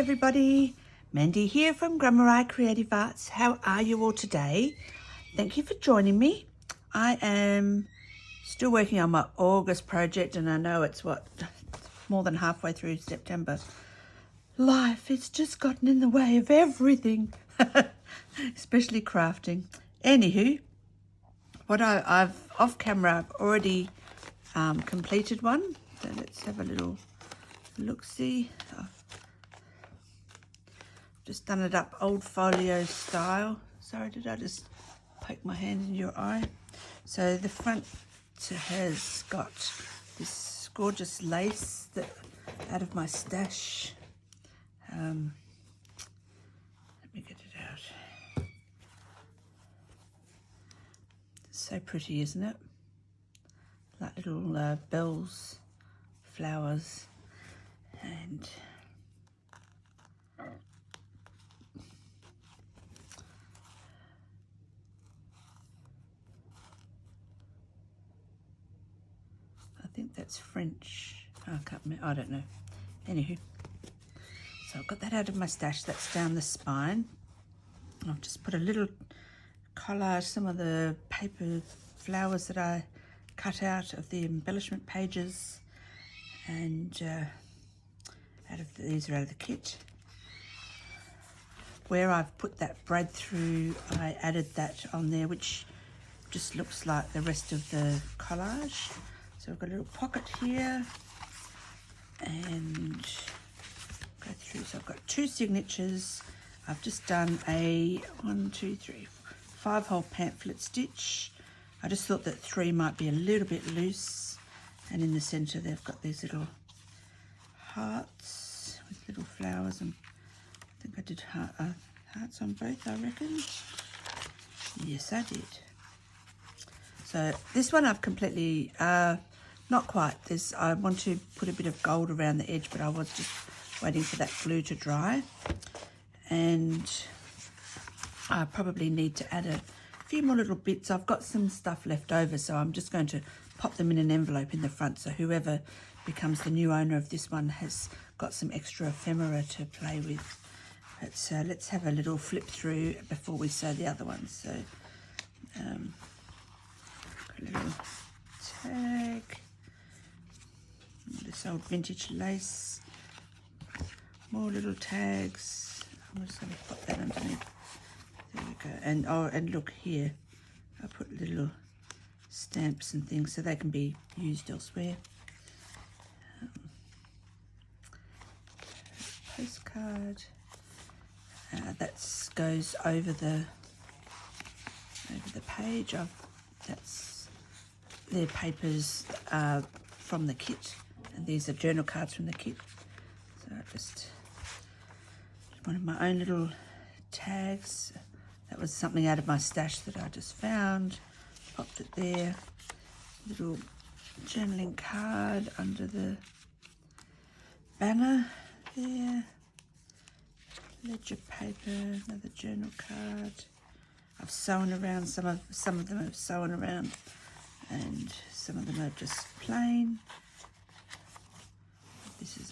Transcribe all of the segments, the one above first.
everybody, Mandy here from Grammary Creative Arts. How are you all today? Thank you for joining me. I am still working on my August project and I know it's more than halfway through September. Life has just gotten in the way of everything, especially crafting. Anywho, I've off camera I've already completed one. So let's have a little look-see. I've just done it up old folio style. Sorry, did I just poke my hand in your eye? So the front has got this gorgeous lace out of my stash. Let me get it out. It's so pretty, isn't it? Like little bells, flowers, and I think that's French. I can't remember. I don't know. Anywho, so I've got that out of my stash. That's down the spine. I've just put a little collage, some of the paper flowers that I cut out of the embellishment pages, and these are out of the kit. Where I've put that braid through, I added that on there, which just looks like the rest of the collage. So I've got a little pocket here, and go through. So I've got 2 signatures. I've just done a 5-hole pamphlet stitch. I just thought that 3 might be a little bit loose, and in the center they've got these little hearts with little flowers, and I think I did hearts on both, I reckon. Yes, I did. So this one I've completely, not quite. I want to put a bit of gold around the edge, but I was just waiting for that glue to dry. And I probably need to add a few more little bits. I've got some stuff left over, so I'm just going to pop them in an envelope in the front, so whoever becomes the new owner of this one has got some extra ephemera to play with. But let's have a little flip through before we sew the other ones. So a little tag, this old vintage lace, more little tags. I'm just going to put that underneath. There we go. And and look here, I put little stamps and things so they can be used elsewhere. Postcard. That goes over the page. They're papers from the kit, and these are journal cards from the kit. So I just one of my own little tags. That was something out of my stash that I just found. Popped it there. Little journaling card under the banner there. Ledger paper, another journal card. I've sewn around some of them I've sewn around, and some of them are just plain.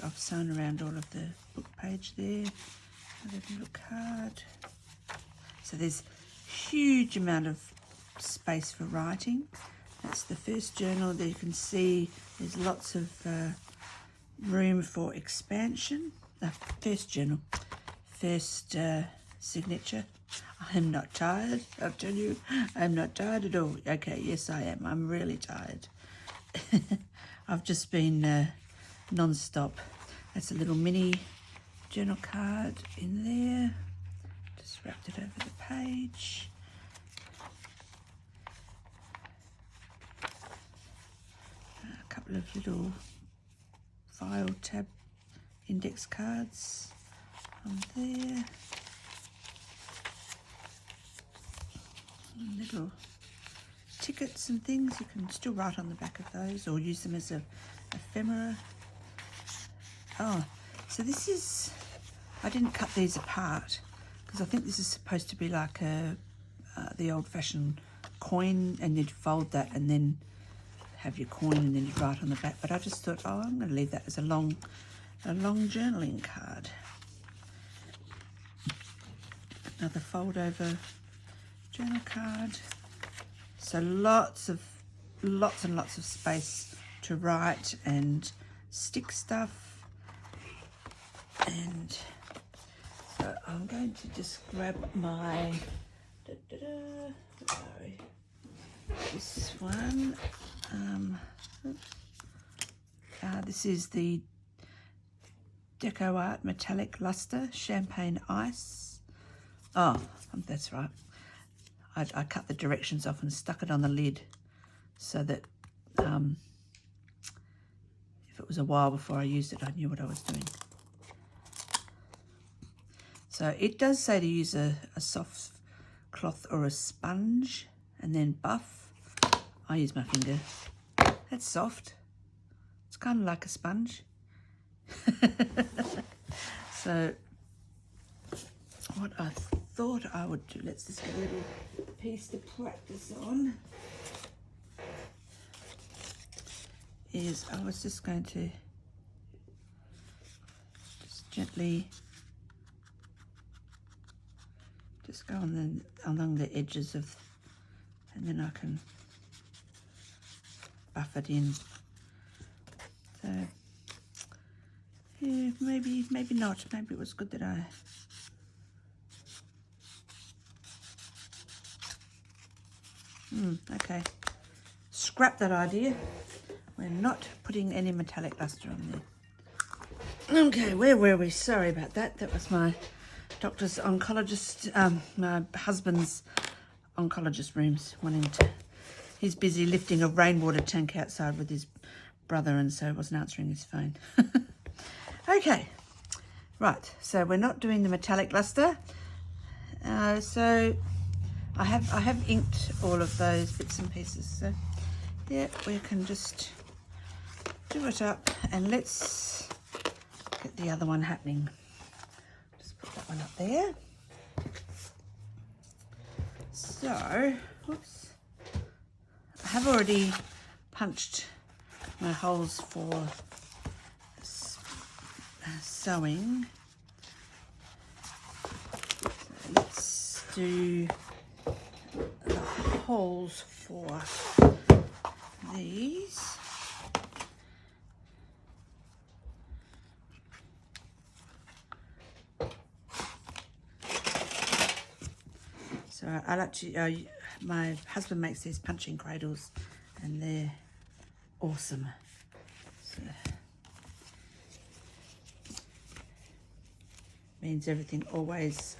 I've sewn around all of the book page there. Another little card. So there's huge amount of space for writing. That's the first journal. There you can see there's lots of room for expansion. First journal, first signature. I'm not tired. I'll tell you, I'm not tired at all. Okay, yes I am. I'm really tired. I've just been non-stop. That's a little mini journal card in there. Just wrapped it over the page. A couple of little file tab index cards on there. Little tickets and things. You can still write on the back of those or use them as a ephemera. Oh, so this is, I didn't cut these apart because I think this is supposed to be like the old-fashioned coin, and you'd fold that and then have your coin and then you'd write on the back. But I just thought, oh, I'm going to leave that as a long journaling card. Another fold over journal card. So lots and lots of space to write and stick stuff. And so I'm going to just grab my sorry, this one. This is the Deco Art Metallic Luster Champagne Ice. Oh, that's right. I cut the directions off and stuck it on the lid so that if it was a while before I used it, I knew what I was doing. So it does say to use a soft cloth or a sponge and then buff. I use my finger. That's soft. It's kind of like a sponge. So what I thought I would do, let's just get a little piece to practice on, is I was just going to just gently just go on along the edges of, and then I can buff it in. So yeah, maybe not. Maybe it was good that I okay. Scrap that idea. We're not putting any metallic luster on there. Okay, where were we? Sorry about that. That was my doctor's oncologist, my husband's oncologist rooms wanting to. He's busy lifting a rainwater tank outside with his brother, and so wasn't answering his phone. Okay, right. So we're not doing the metallic luster. So I have inked all of those bits and pieces. So yeah, we can just do it up, and let's get the other one happening. Just put that one up there. So, whoops. I have already punched my holes for sewing. So let's do the holes for these. So I'll actually, my husband makes these punching cradles and they're awesome. So, means everything always,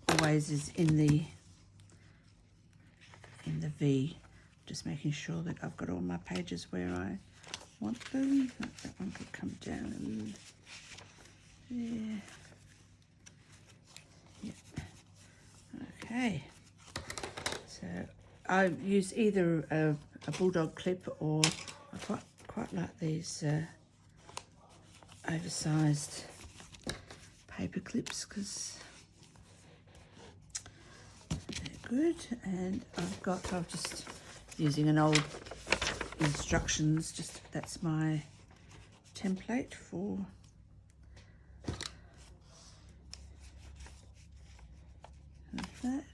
always is in the V. Just making sure that I've got all my pages where I want them. That one could come down and there. Yep. Okay. So I use either a bulldog clip, or I quite like these oversized paper clips because they're good. And I'm just using an old instructions, just that's my template for that.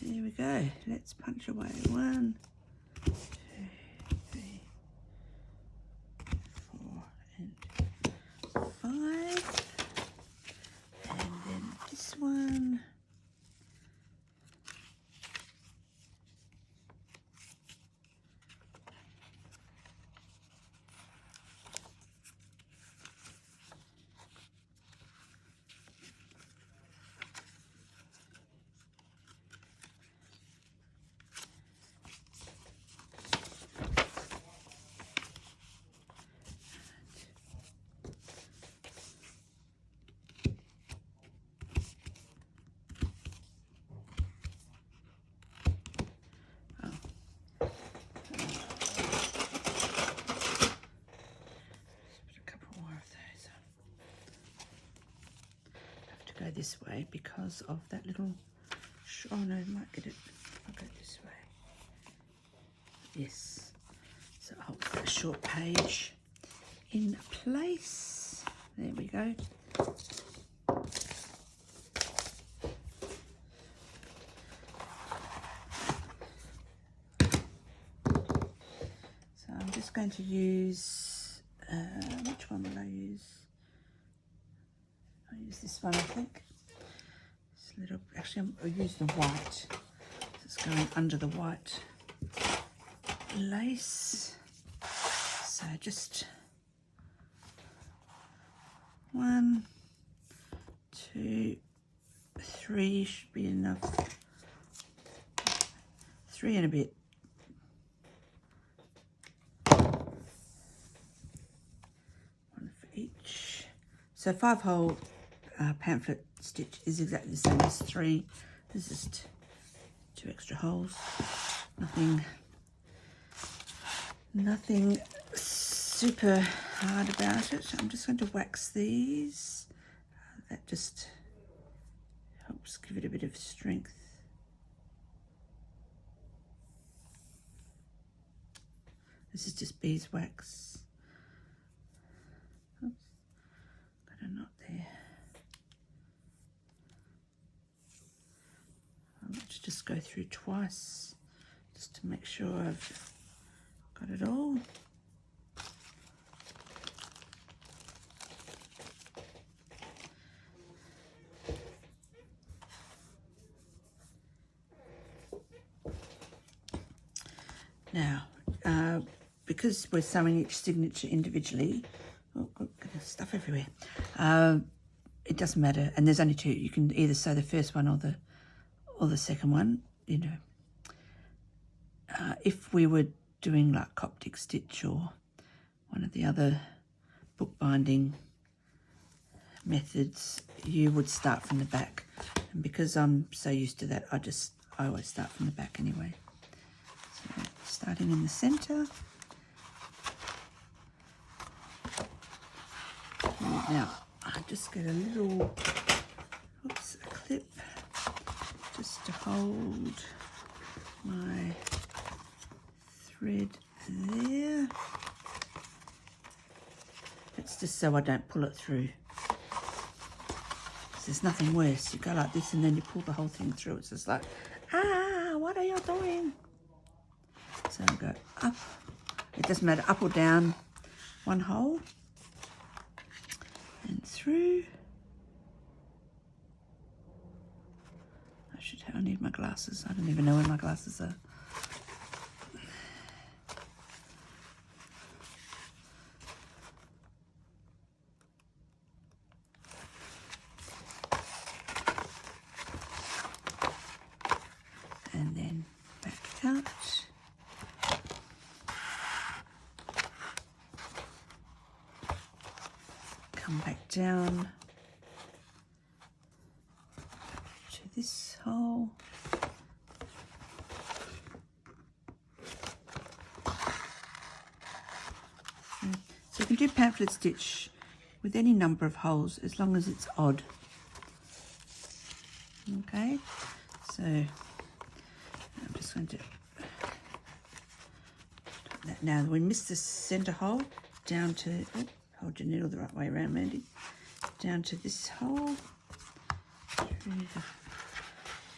There we go. Let's punch away. 1, 2, 3, 4, and 5. And then this one. Go this way because of that little, oh no, I might get it, I'll go this way. Yes, so I'll put that short page in place. There we go. just going to use, which one will I use? I'll use this one, I think. It's a little, actually I'll use the white. It's going under the white lace. So just 1, 2, 3 should be enough. 3 and a bit. One for each. So 5-hole pamphlet stitch is exactly the same as 3. There's just 2 extra holes. Nothing super hard about it. I'm just going to wax these. That just helps give it a bit of strength. This is just beeswax. Oops, got a knot there. Let's just go through twice just to make sure I've got it all. Now, because we're sewing each signature individually, oh, goodness, stuff everywhere. It doesn't matter, and there's only 2. You can either sew the first one or the second one. You know, if we were doing like Coptic stitch or one of the other bookbinding methods, you would start from the back. And because I'm so used to that, I always start from the back anyway. So starting in the center. Now I just get a little, oops, a clip just to hold my thread there. It's just so I don't pull it through. There's nothing worse. You go like this and then you pull the whole thing through. It's just like, what are you doing? So I go up. It doesn't matter, up or down, 1 hole and through. I need my glasses. I don't even know where my glasses are. And then back out. Come back down to this hole. So you can do pamphlet stitch with any number of holes as long as it's odd. Okay, so I'm just going to do that now. We missed the center hole down to, oh, hold your needle the right way around, Mandy. Down to this hole, through the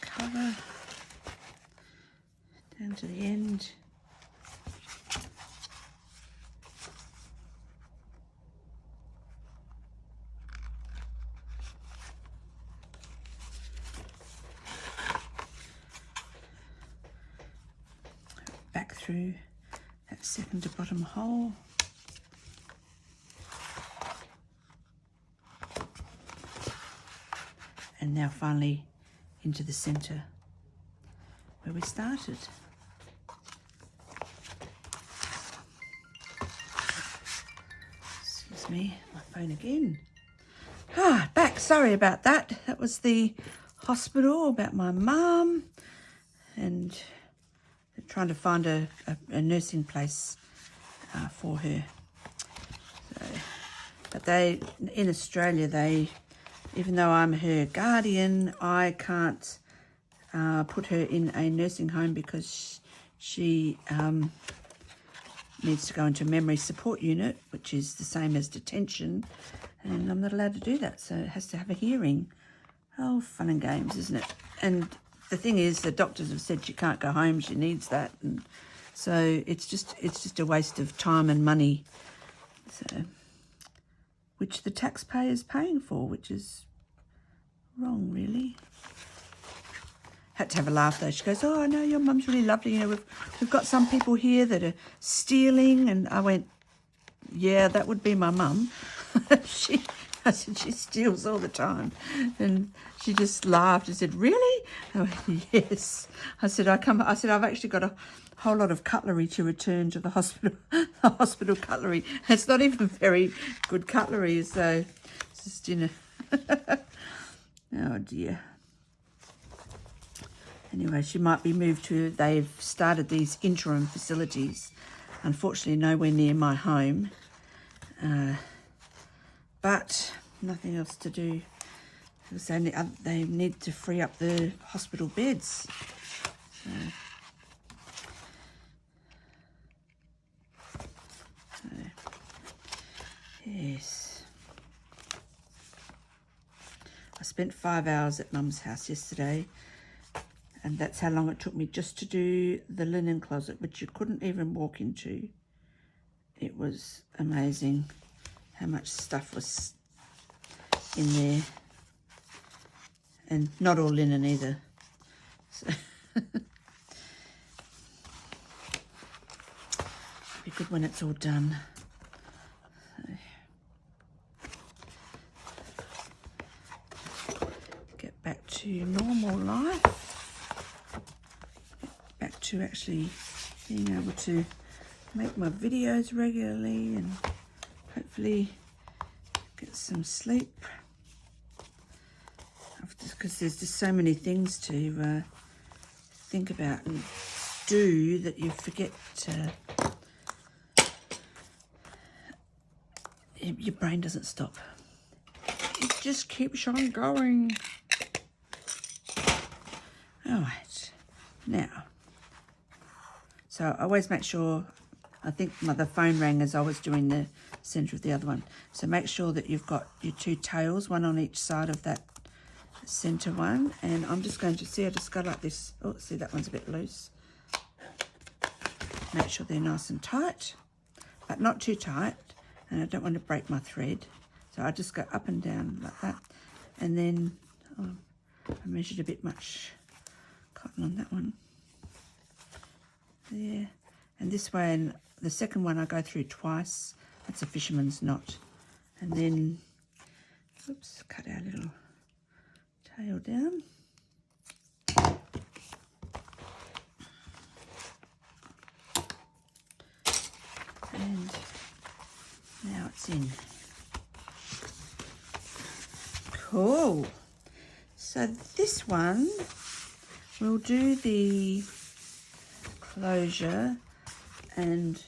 cover, down to the end. Back through that second to bottom hole. And now finally into the center where we started. Excuse me, my phone again. Back, sorry about that. That was the hospital, about my mum, and they're trying to find a nursing place for her. So, but they, in Australia, even though I'm her guardian, I can't put her in a nursing home because she needs to go into a memory support unit, which is the same as detention, and I'm not allowed to do that, so it has to have a hearing. Oh, fun and games, isn't it? And the thing is, the doctors have said she can't go home, she needs that, and So it's just a waste of time and money. So, which the taxpayer is paying for, which is wrong, really. Had to have a laugh though. She goes, "Oh, I know your mum's really lovely. You know, we've got some people here that are stealing." And I went, "Yeah, that would be my mum." I said, "She steals all the time." And she just laughed and said, "Really?" I went, "Yes." I said, I've actually got a whole lot of cutlery to return to the hospital, the hospital cutlery. It's not even very good cutlery, so it's just, you know. Oh dear. Anyway, she might be moved to, they've started these interim facilities, unfortunately nowhere near my home, but nothing else to do. They need to free up the hospital beds. So, yes. I spent 5 hours at Mum's house yesterday, and that's how long it took me just to do the linen closet, which you couldn't even walk into. It was amazing how much stuff was in there. And not all linen either. So it'll be good when it's all done. So, get back to normal life. Back to actually being able to make my videos regularly and hopefully get some sleep. Because there's just so many things to think about and do that you forget your brain doesn't stop. It just keeps on going. All right, now, so I always make sure, I think the phone rang as I was doing the centre of the other one. So make sure that you've got your two tails, one on each side of that centre one. And I'm just going to see, I just go like this. Oh, see, that one's a bit loose. Make sure they're nice and tight, but not too tight. And I don't want to break my thread. So I just go up and down like that. And then I measured a bit much cotton on that one. There. And this way, and the second one I go through twice. That's a fisherman's knot. And then, oops, cut our little tail down. And now it's in. Cool. So this one, we'll do the closure, and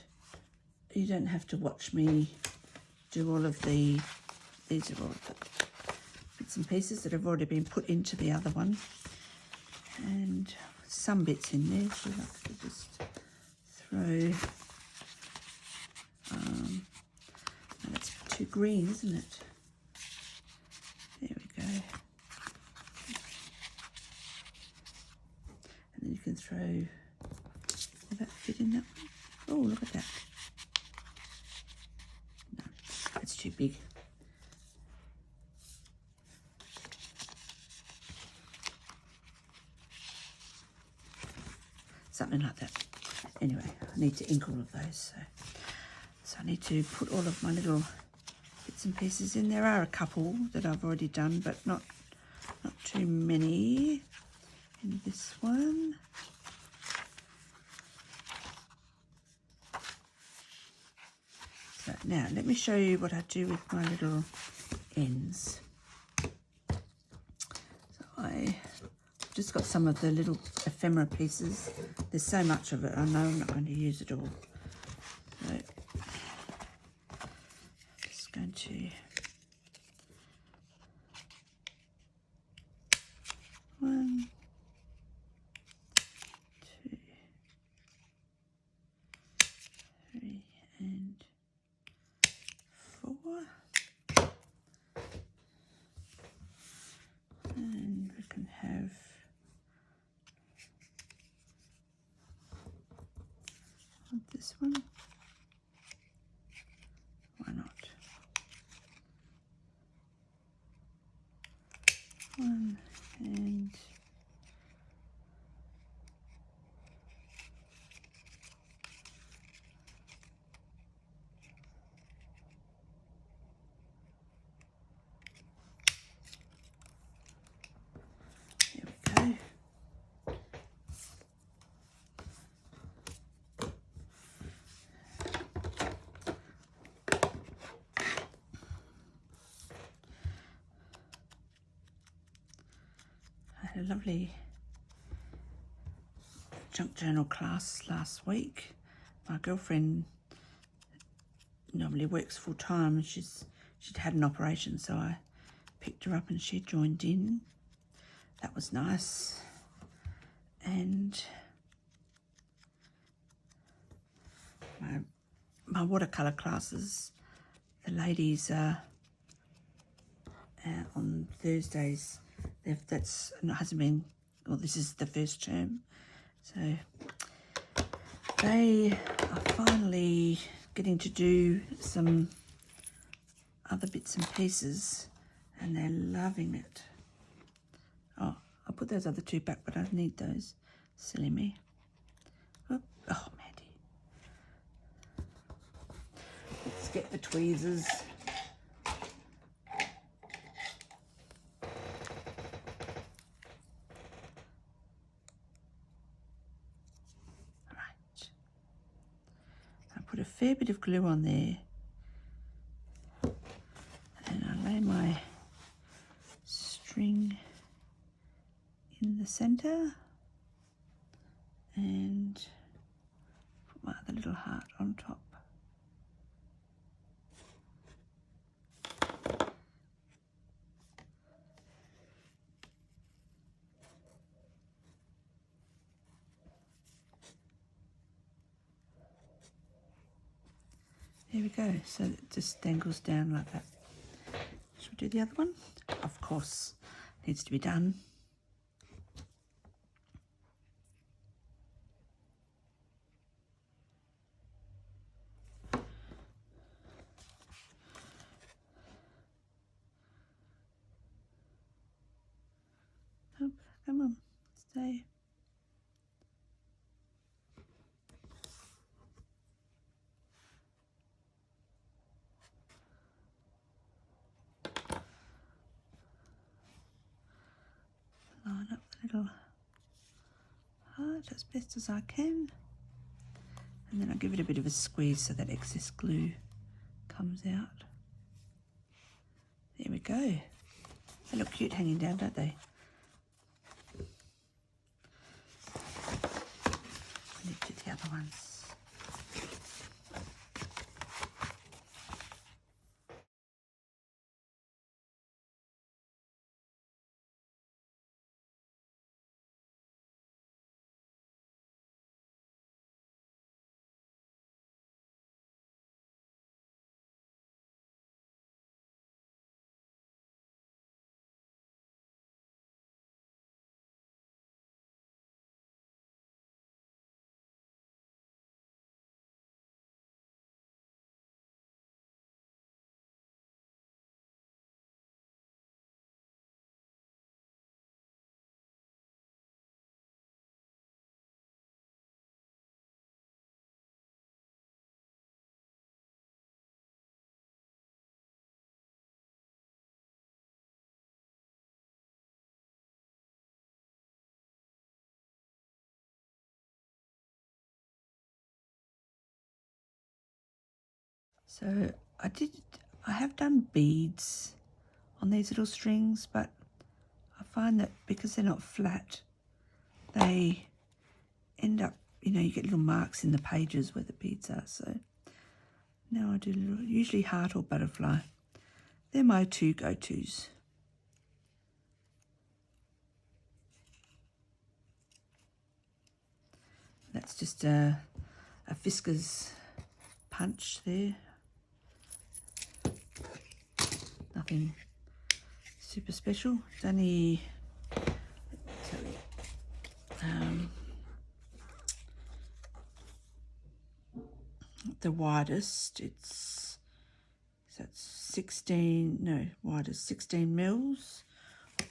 you don't have to watch me do all of these are all the bits and pieces that have already been put into the other one, and some bits in there, so I could just throw, and that's too green, isn't it? There we go. And then you can throw, will that fit in that one? Oh, look at that. No, that's too big. Something like that. Anyway, I need to ink all of those. So I need to put all of my little bits and pieces in. There are a couple that I've already done, but not too many in this one. So now let me show you what I do with my little ends. So I just got some of the little ephemera pieces. There's so much of it, I know I'm not going to use it all. So I'm just going to one, two, three, and four. And we can have this one. Why not? One and there we go. I had a lovely junk journal class last week. My girlfriend normally works full time and she'd had an operation, so I picked her up and she joined in. That was nice. And my watercolour classes, the ladies are on Thursdays. That's hasn't been, well, this is the first term, so they are finally getting to do some other bits and pieces, and they're loving it. Oh, I'll put those other two back, but I need those. Silly me. Oh, Maddie. Let's get the tweezers. Put a fair bit of glue on there, and I lay my string in the center and put my other little heart on top. There we go, so it just dangles down like that. Should we do the other one? Of course, needs to be done. Oh, come on, stay. Line up the little heart as best as I can, and then I'll give it a bit of a squeeze so that excess glue comes out. There we go. They look cute hanging down, don't they? I need to do the other ones. So I have done beads on these little strings, but I find that because they're not flat, they end up, you get little marks in the pages where the beads are. So now I do usually heart or butterfly. They're my two go-tos. That's just a Fisker's punch there. Nothing super special. It's only, the widest. It's, so it's 16, no, widest 16 mils,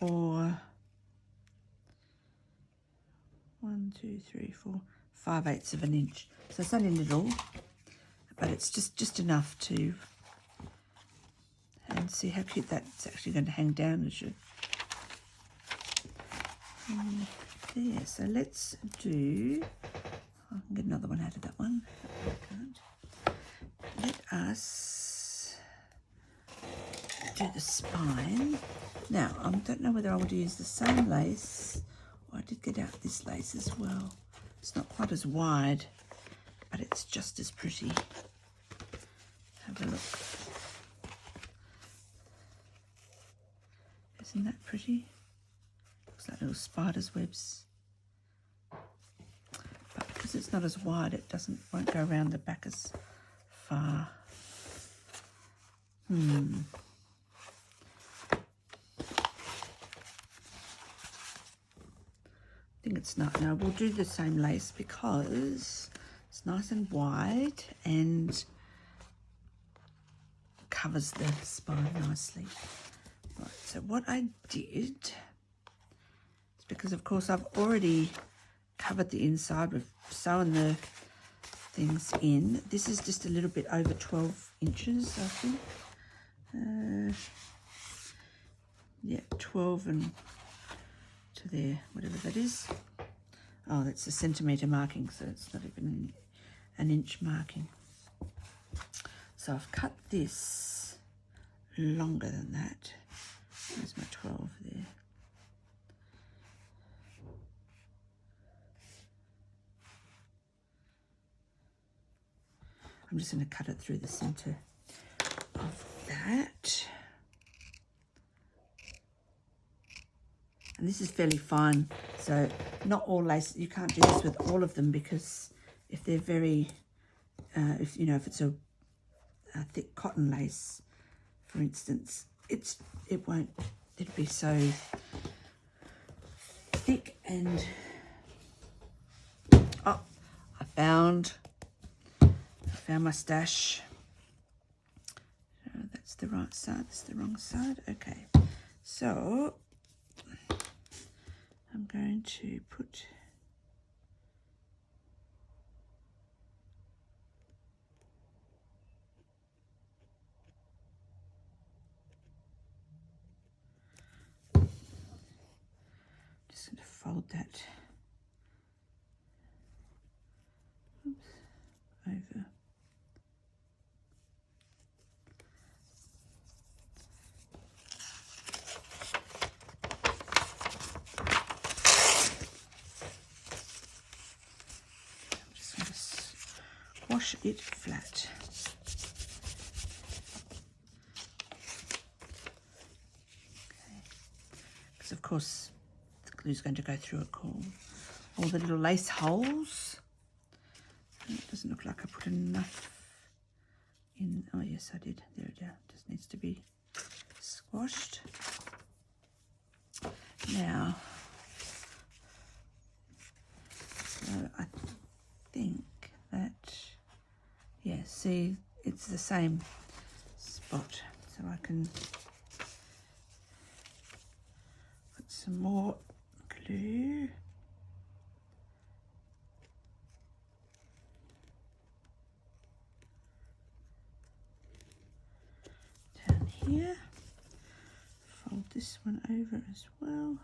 or 1, 2, 3, 4, 5/8 of an inch. So it's only little, but it's just enough to, and see how cute that's actually going to hang down as you. There, so let's do, I can get another one out of that one. I can't. Let us do the spine. Now, I don't know whether I want to use the same lace. Oh, I did get out this lace as well. It's not quite as wide, but it's just as pretty. Have a look. Isn't that pretty? Looks like little spider's webs. But because it's not as wide, it won't go around the back as far. I think it's not. No, we'll do the same lace because it's nice and wide and covers the spine nicely. Right, so what I did is, because of course I've already covered the inside with sewing the things in. This is just a little bit over 12 inches, I think. Yeah, 12 and to there, whatever that is. Oh, that's a centimetre marking, so it's not even an inch marking. So I've cut this longer than that. There's my 12 there. I'm just going to cut it through the centre of that. And this is fairly fine, so not all lace, you can't do this with all of them, because if they're very, if it's a thick cotton lace, for instance, it'll be so thick. And oh, I found my stash. That's the right side, that's the wrong side. Okay, so I'm going to put just going to fold that over. Wash it flat. Okay. Because of course the glue's going to go through it all the little lace holes. It doesn't look like I put enough in. Oh yes, I did. There it is. Just needs to be squashed. Now, so I think that, yeah, see, it's the same spot, so I can put some more glue. Down here. Fold this one over as well.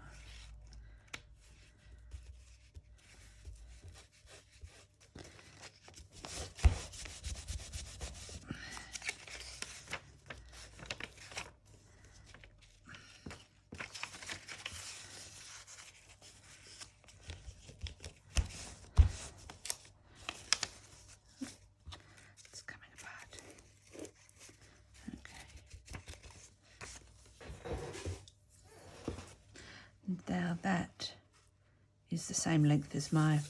Now that is the same length as my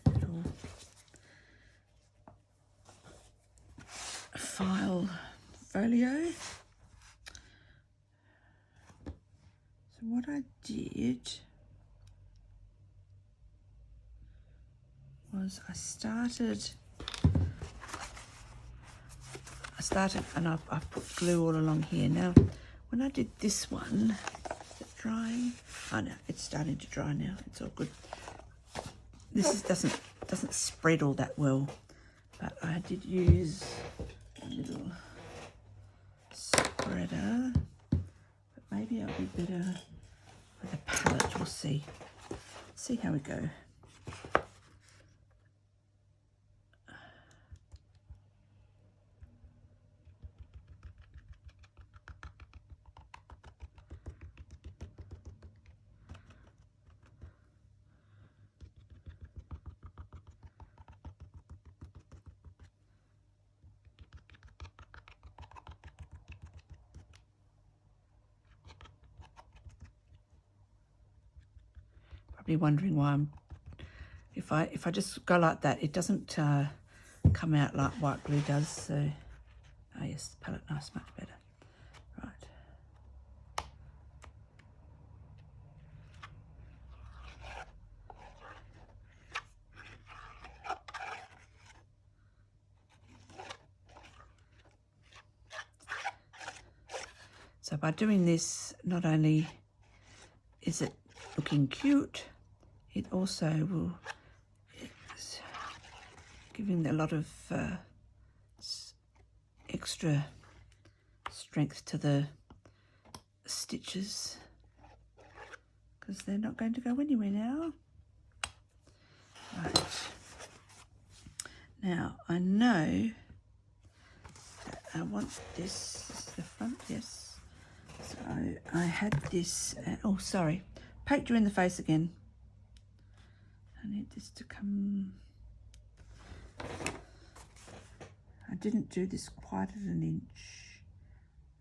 little file folio. So what I did was was I started and I've put glue all along here. Now, when I did this one, is it drying? Oh no, it's starting to dry now. It's all good. This doesn't spread all that well, but I did use a little spreader. But maybe I'll be better with a palette. We'll see. See how we go. Probably wondering why if I just go like that, it doesn't come out like white glue does. So, oh yes, the palette knife's much better. Right. So by doing this, not only is it looking cute, it also will, it's giving a lot of extra strength to the stitches, because they're not going to go anywhere now. Right. Now, I know that I want this is the front, yes. So I had this, oh sorry, poked you in the face again. I need this to come, I didn't do this quite at an inch. I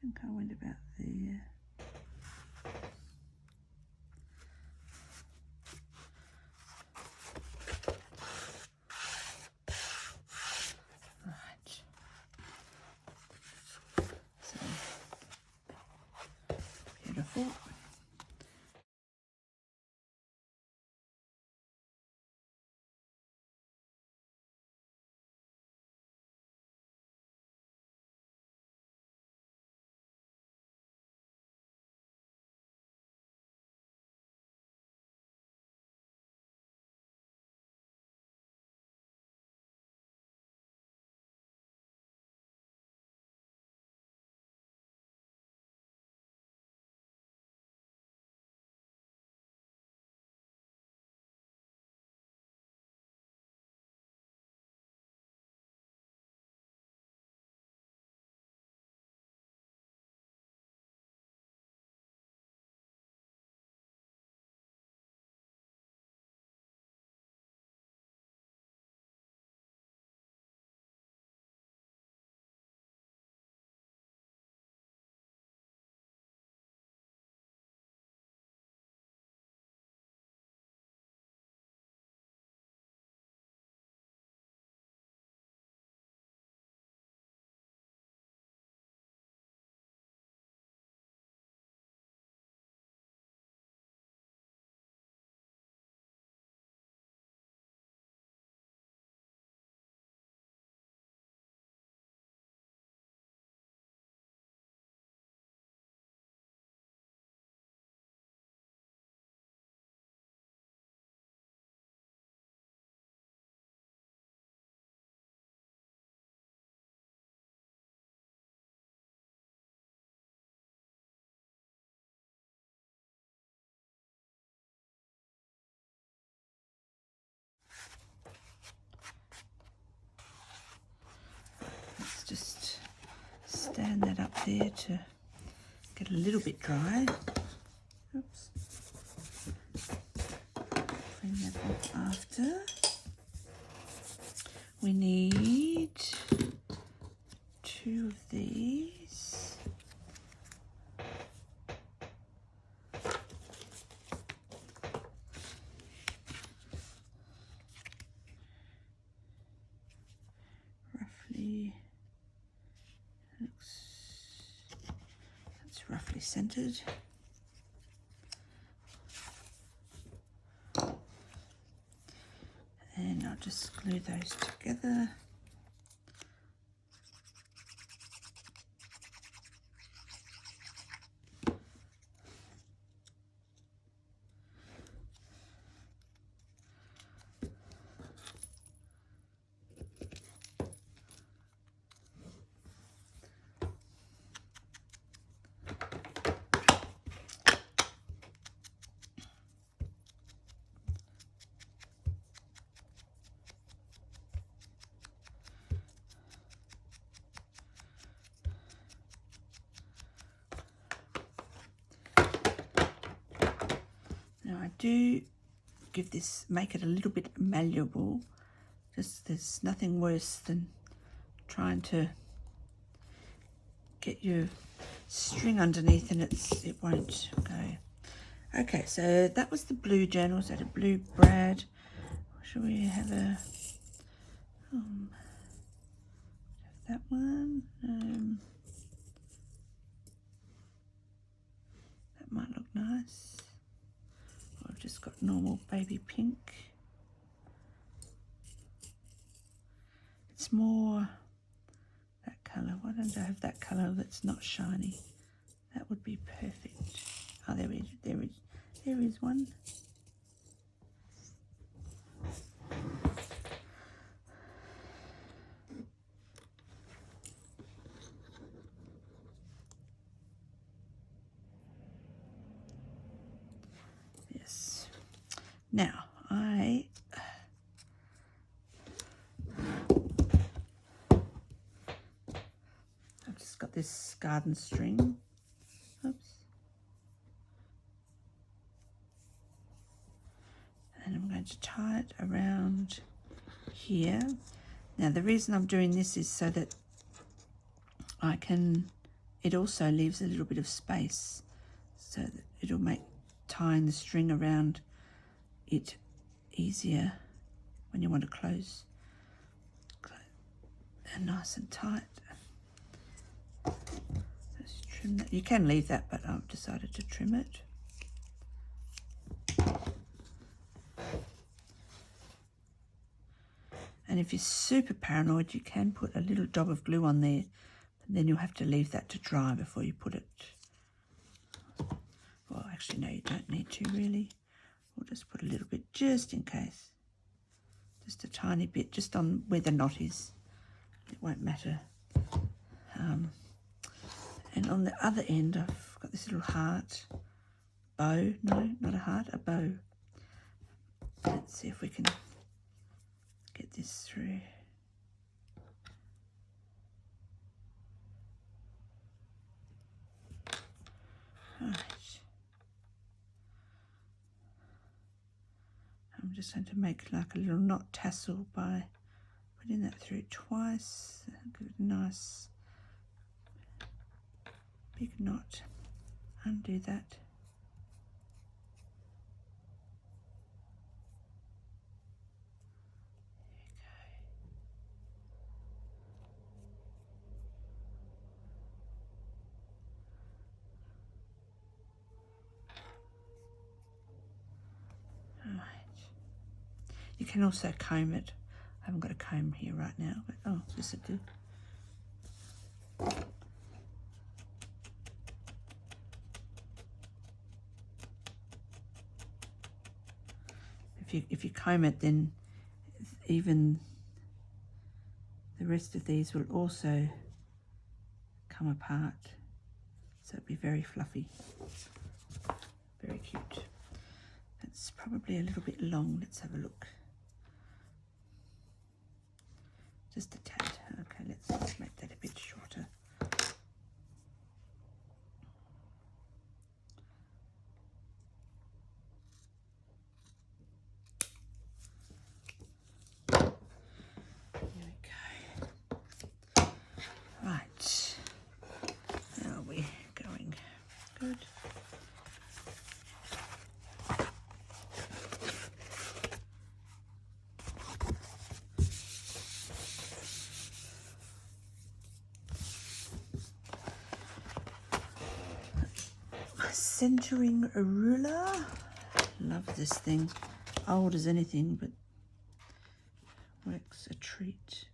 think I went about there. Right. So, beautiful. Let's just stand that up there to get a little bit dry. Oops. Clean that off after. We need 2 of these. Roughly, that's roughly centered. And I'll just glue those together. I do make it a little bit malleable. Just there's nothing worse than trying to get your string underneath and it won't go. Okay, so that was the blue journal. So the blue brad. Shall we have a that one? That might look nice. I've just got normal baby pink. It's more that colour. Why don't I have that colour that's not shiny? That would be perfect. Oh, there is one. Yes. Now I've just got this garden string. Oops. And I'm going to tie it around here. Now the reason I'm doing this is so that it also leaves a little bit of space, so that it'll make tying the string around it easier when you want to close and nice and tight. Just trim that. You can leave that, but I've decided to trim it. And if you're super paranoid, you can put a little dab of glue on there, and then you'll have to leave that to dry before you put it. Well, actually, no, you don't need to really. We'll just put a little bit just in case. Just a tiny bit, just on where the knot is. It won't matter. And on the other end, I've got this little heart bow. No, not a heart, a bow. Let's see if we can get this through. Right. I'm just going to make like a little knot tassel by putting that through twice. Give it a nice big knot. Undo that. You can also comb it. I haven't got a comb here right now, but oh, this will do. If you comb it, then even the rest of these will also come apart. So it'll be very fluffy, very cute. It's probably a little bit long. Let's have a look. Just a tad. Okay, let's make that a bit shorter. There we go. Right. How are we going? Good. Centering a ruler. Love this thing. Old as anything, but looks a treat.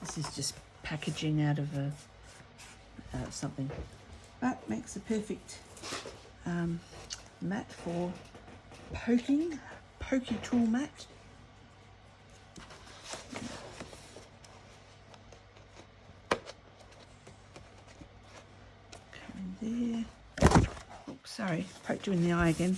This is just packaging out of something, but makes a perfect mat for pokey tool mat. Come in there. Oh, sorry, poked you in the eye again.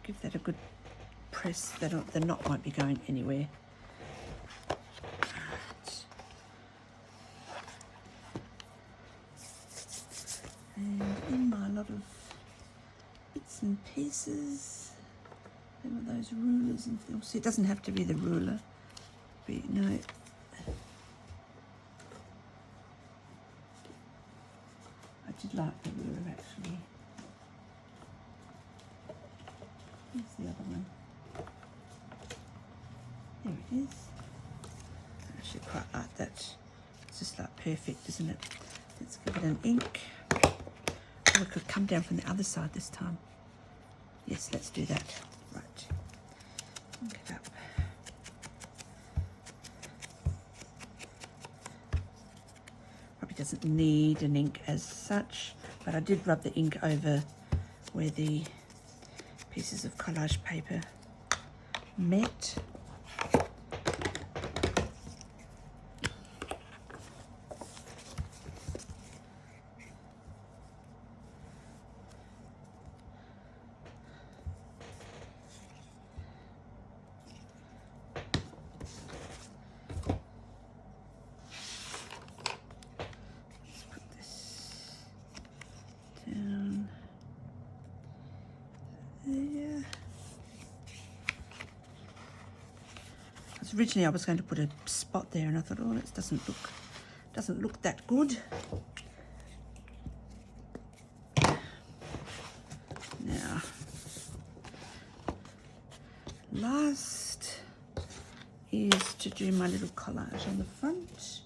Give that a good press. The knot won't be going anywhere. Right. And in my lot of bits and pieces, there were those rulers and things. So it doesn't have to be the ruler, but no. I did like the ruler actually. Where's the other one? There it is. I actually quite like that. It's just like perfect, isn't it? Let's give it an ink. Oh, it could come down from the other side this time. Yes, let's do that. Right. Ink it up. Probably doesn't need an ink as such, but I did rub the ink over where the pieces of collage paper met. Let's put this down there. Originally I was going to put a spot there and I thought, oh, it doesn't look that good. Now, last is to do my little collage on the front.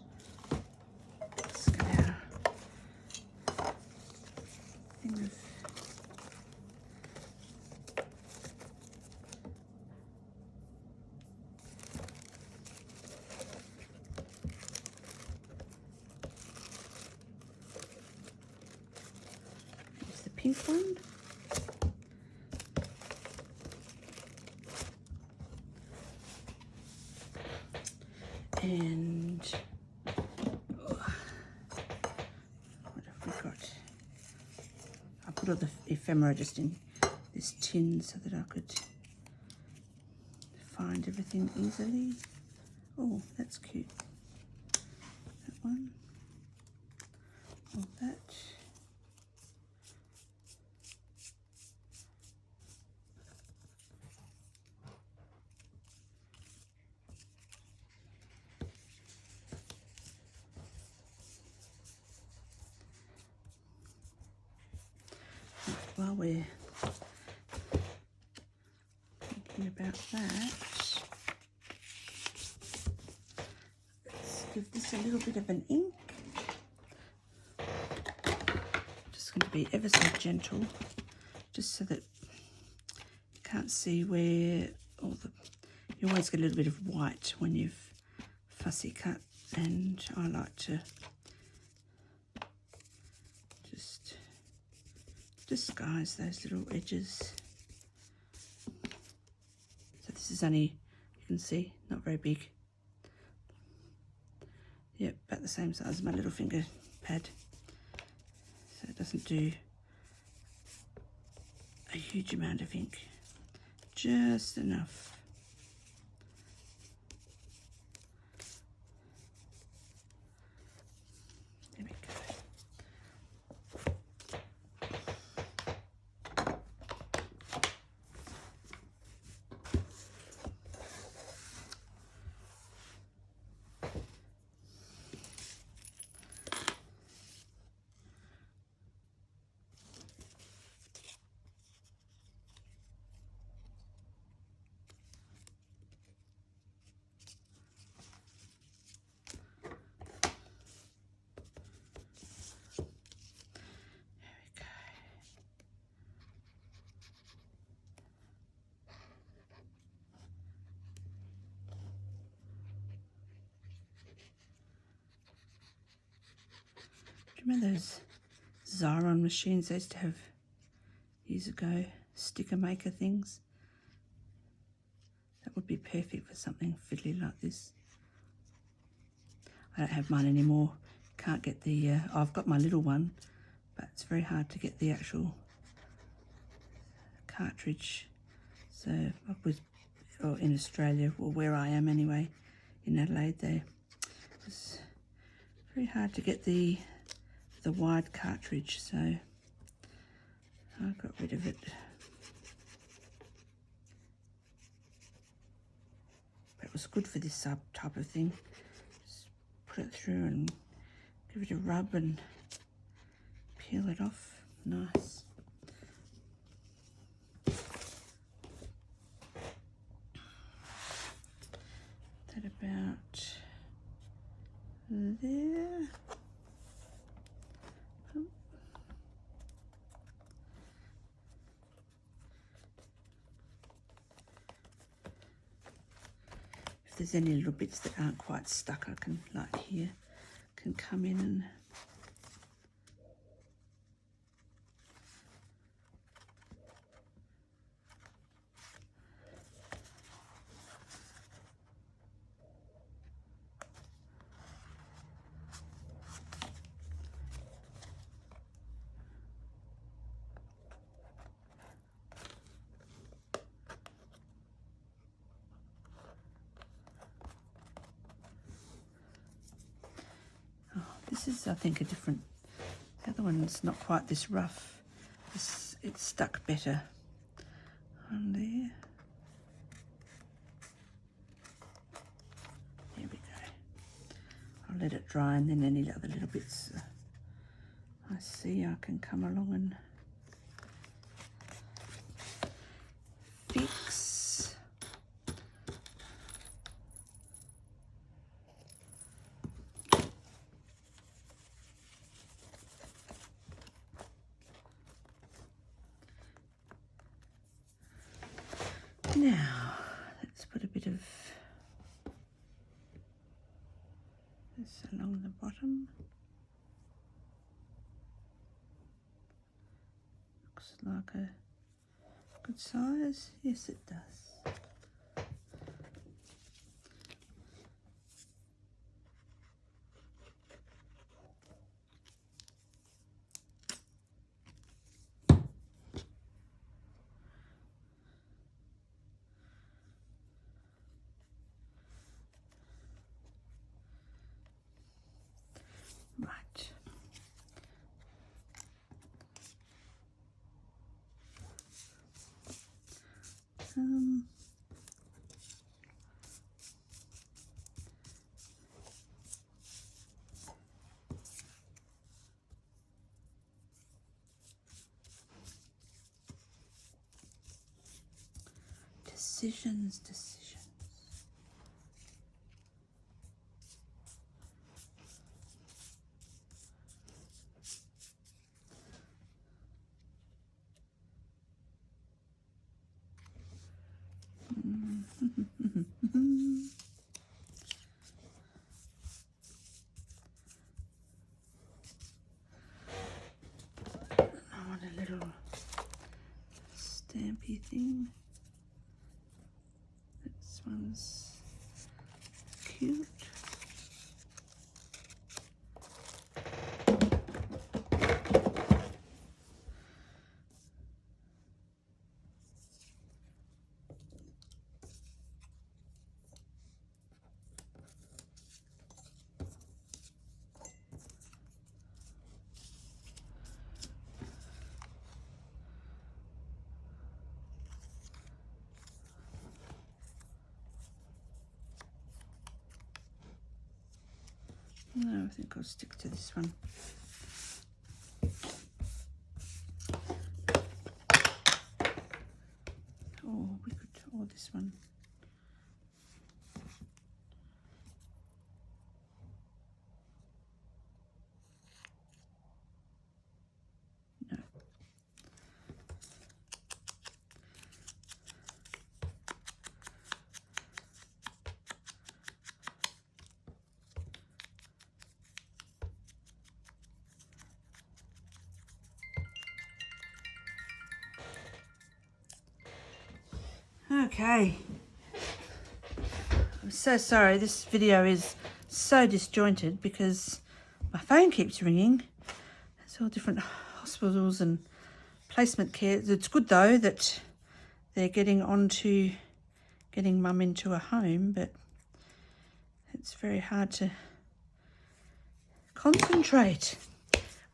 Let's get our thing of pink one. And what have we got? I put all the ephemera just in this tin so that I could find everything easily. Oh, that's cute. That one. All that. While we're thinking about that, let's give this a little bit of an ink. Just going to be ever so gentle, just so that you can't see where all the... You always get a little bit of white when you've fussy cut, and I like to just disguise those little edges. So this is only, you can see, not very big. Yep, about the same size as my little finger pad. So it doesn't do a huge amount of ink, just enough. There we go. you remember those Xyron machines they used to have years ago? Sticker maker things. That would be perfect for something fiddly like this. I don't have mine anymore. Can't get the, I've got my little one, but it's very hard to get the actual cartridge. So I was, or in Australia, or where I am anyway, in Adelaide, there was very hard to get the wide cartridge, so I got rid of it. But it was good for this type of thing. Just put it through and give it a rub and peel it off. Nice. That about there. If there's any little bits that aren't quite stuck, I can, like here, can come in and this is, I think, a different, the other one's not quite this rough. It's stuck better on there. There we go. I'll let it dry and then any other little bits I see I can come along and fix. Now, let's put a bit of this along the bottom. Looks like a good size. Yes, it does. Right. Decisions. I want a little stampy thing. This one's cute. No, I think I'll stick to this one. Oh, we could, or this one. No. Okay. I'm so sorry, this video is so disjointed because my phone keeps ringing. It's all different hospitals and placement care. It's good though that they're getting on to getting mum into a home, but it's very hard to concentrate.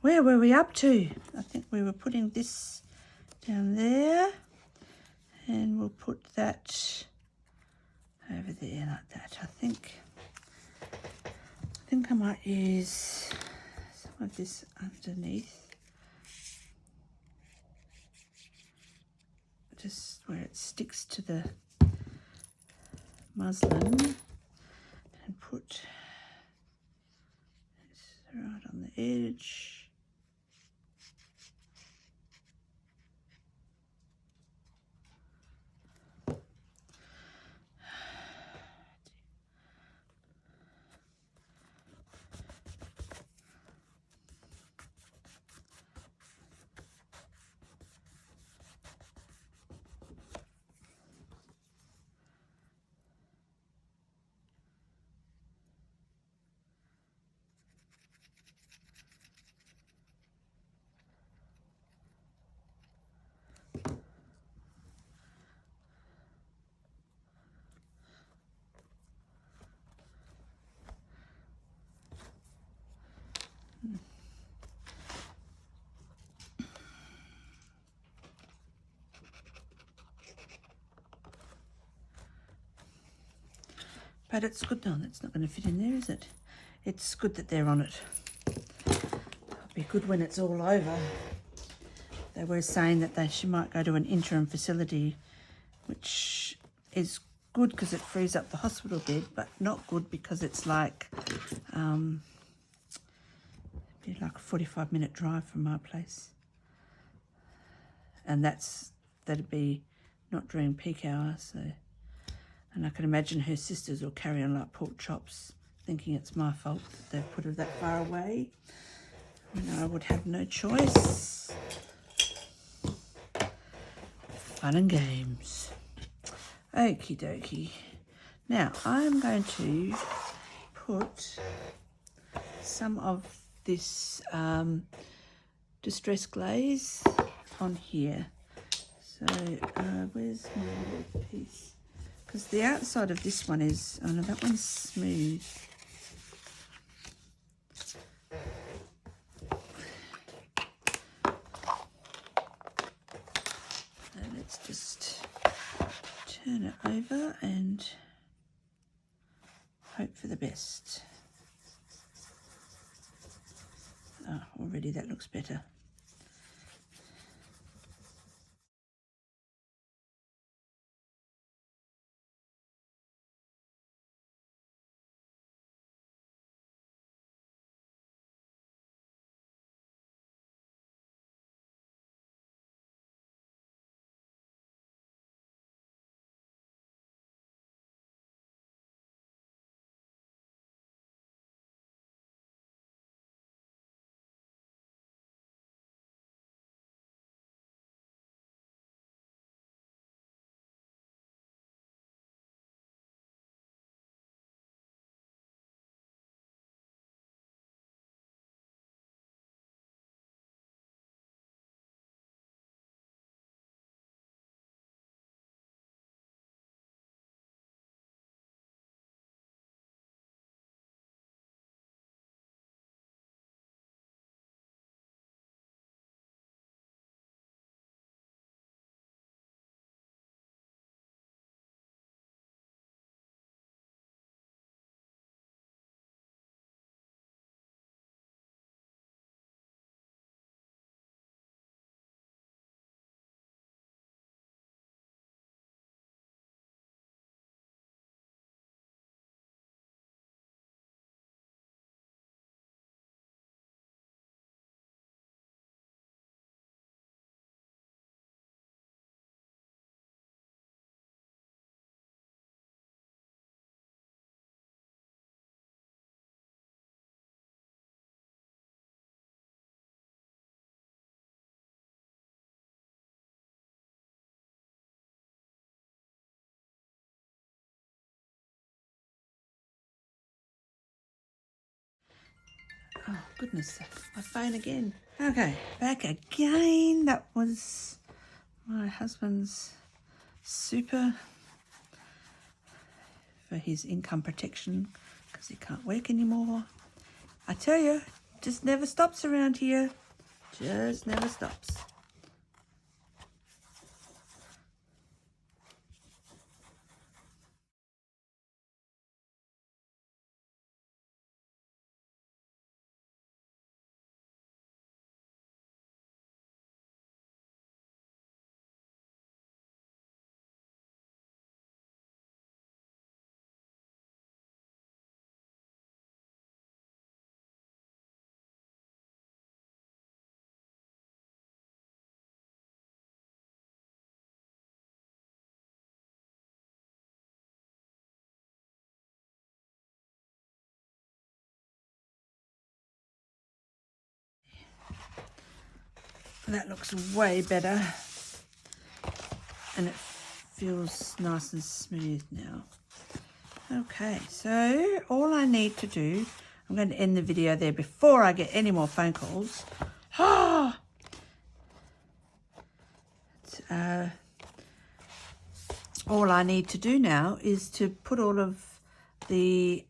Where were we up to? I think we were putting this down there, and we'll put that over there like that. I think I might use some of this underneath, just where it sticks to the muslin, and put this right on the edge. But it's good. No, that's not going to fit in there, is it? It's good that they're on it. It'll be good when it's all over. They were saying that she might go to an interim facility, which is good because it frees up the hospital bed, but not good because it's like be like a 45-minute drive from my place, and that'd be not during peak hour. So, and I can imagine her sisters will carry on like pork chops, thinking it's my fault that they've put her that far away, when I would have no choice. Fun and games. Okie dokie. Now I'm going to put some of this distress glaze on here. So where's my little piece? Because the outside of this one is, oh no, that one's smooth. So let's just turn it over and hope for the best. Oh, already that looks better. Oh, goodness, my phone again. Okay, back again. That was my husband's super for his income protection because he can't work anymore. I tell you, just never stops around here. Just never stops. That looks way better and it feels nice and smooth now. Okay, so all I need to do, I'm going to end the video there before I get any more phone calls. All I need to do now is to put all of the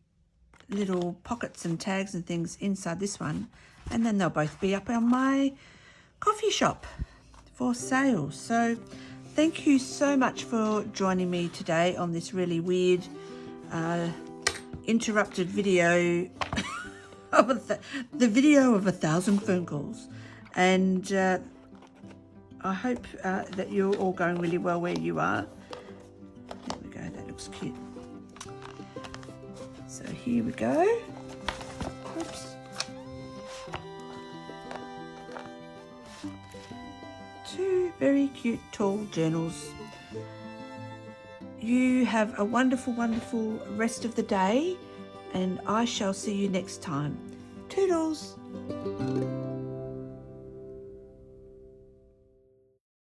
little pockets and tags and things inside this one, and then they'll both be up on my coffee shop for sale. So thank you so much for joining me today on this really weird interrupted video of the video of 1,000 phone calls, and I hope that you're all going really well where you are. There we go, that looks cute. So here we go. Oops. Two very cute tall journals. You have a wonderful, wonderful rest of the day, and I shall see you next time. Toodles!